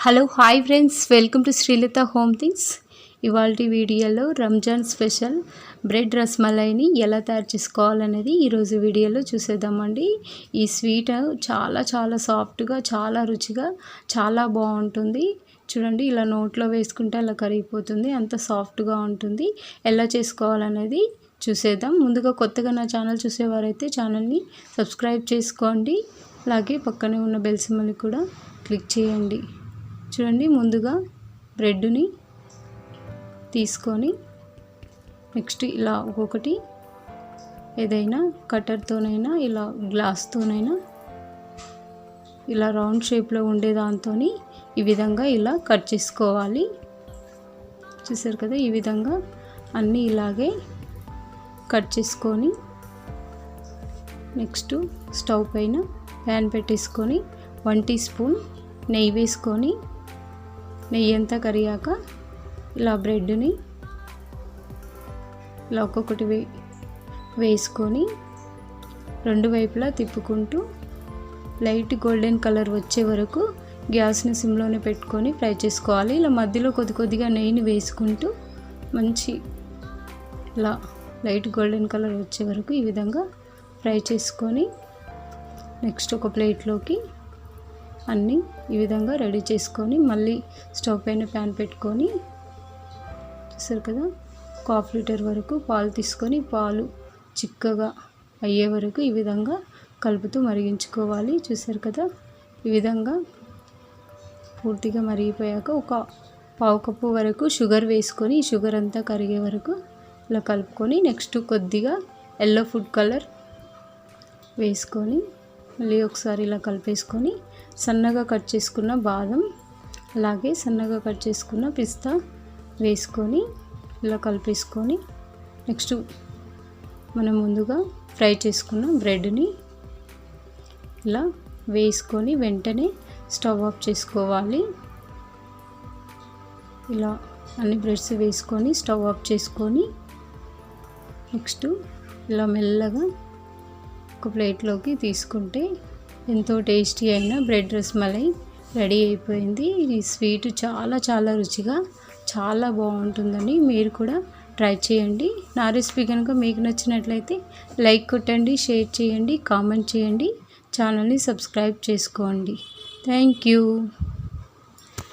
Hello hi friends, welcome to Srilatha home things. ఇవాల్టి వీడియోలో Ramzan special bread రసమలైని ఎలా తయారు చేసుకోవాలనేది ఈరోజు వీడియోలో చూసేద్దామండి. ఈ స్వీట్ చాలా చాలా సాఫ్ట్గా, చాలా రుచిగా, చాలా బాగుంటుంది. చూడండి, ఇలా నోట్లో వేసుకుంటే అలా కరిగిపోతుంది, అంత సాఫ్ట్గా ఉంటుంది. ఎలా చేసుకోవాలనేది చూసేద్దాం. ముందుగా కొత్తగా నా ఛానల్ చూసేవారైతే ఛానల్ని సబ్స్క్రైబ్ చేసుకోండి. అలాగే పక్కనే ఉన్న బెల్ సింబల్ని కూడా క్లిక్ చేయండి. చూడండి, ముందుగా బ్రెడ్ని తీసుకొని నెక్స్ట్ ఇలా ఒక్కొక్కటి ఏదైనా కట్టర్తోనైనా ఇలా గ్లాస్తోనైనా ఇలా రౌండ్ షేప్లో ఉండే దాంతో ఈ విధంగా ఇలా కట్ చేసుకోవాలి. చూసారు కదా, ఈ విధంగా అన్నీ ఇలాగే కట్ చేసుకొని నెక్స్ట్ స్టవ్ పైన ప్యాన్ పెట్టేసుకొని 1 టీ స్పూన్ నెయ్యి వేసుకొని, నెయ్యి అంతా కరిగాక ఇలా బ్రెడ్ని ఇలా ఒక్కొక్కటి వేసుకొని రెండు వైపులా తిప్పుకుంటూ లైట్ గోల్డెన్ కలర్ వచ్చే వరకు గ్యాస్ని సిమ్లోనే పెట్టుకొని ఫ్రై చేసుకోవాలి. ఇలా మధ్యలో కొద్దిగా నెయ్యిని వేసుకుంటూ మంచి ఇలా లైట్ గోల్డెన్ కలర్ వచ్చే వరకు ఈ విధంగా ఫ్రై చేసుకొని నెక్స్ట్ ఒక ప్లేట్లోకి అన్నీ ఈ విధంగా రెడీ చేసుకొని మళ్ళీ స్టవ్ పైన ప్యాన్ పెట్టుకొని, చూసారు కదా, 1/2 లీటర్ వరకు పాలు తీసుకొని పాలు చిక్కగా అయ్యే వరకు ఈ విధంగా కలుపుతూ మరిగించుకోవాలి. చూసారు కదా, ఈ విధంగా పూర్తిగా మరిగిపోయాక ఒక 1/2 కప్పు వరకు షుగర్ వేసుకొని షుగర్ అంతా కరిగే వరకు ఇలా కలుపుకొని నెక్స్ట్ కొద్దిగా ఎల్లో ఫుడ్ కలర్ వేసుకొని మళ్ళీ ఒకసారి ఇలా కలిపేసుకొని సన్నగా కట్ చేసుకున్న బాదం అలాగే సన్నగా కట్ చేసుకున్న పిస్తా వేసుకొని ఇలా కలిపేసుకొని నెక్స్ట్ మనం ముందుగా ఫ్రై చేసుకున్న బ్రెడ్ని ఇలా వేసుకొని వెంటనే స్టవ్ ఆఫ్ చేసుకోవాలి. ఇలా అన్ని బ్రెడ్స్ వేసుకొని స్టవ్ ఆఫ్ చేసుకొని నెక్స్ట్ ఇలా మెల్లగా ఒక ప్లేట్లోకి తీసుకుంటే ఎంతో టేస్టీ అయిన బ్రెడ్ రసమలై రెడీ అయిపోయింది. ఈ స్వీట్ చాలా చాలా రుచిగా చాలా బాగుంటుందండి. మీరు కూడా ట్రై చేయండి. నా రెసిపీ కనుక మీకు నచ్చినట్లయితే లైక్ కొట్టండి, షేర్ చేయండి, కామెంట్ చేయండి, ఛానల్ని సబ్స్క్రైబ్ చేసుకోండి. Thank you.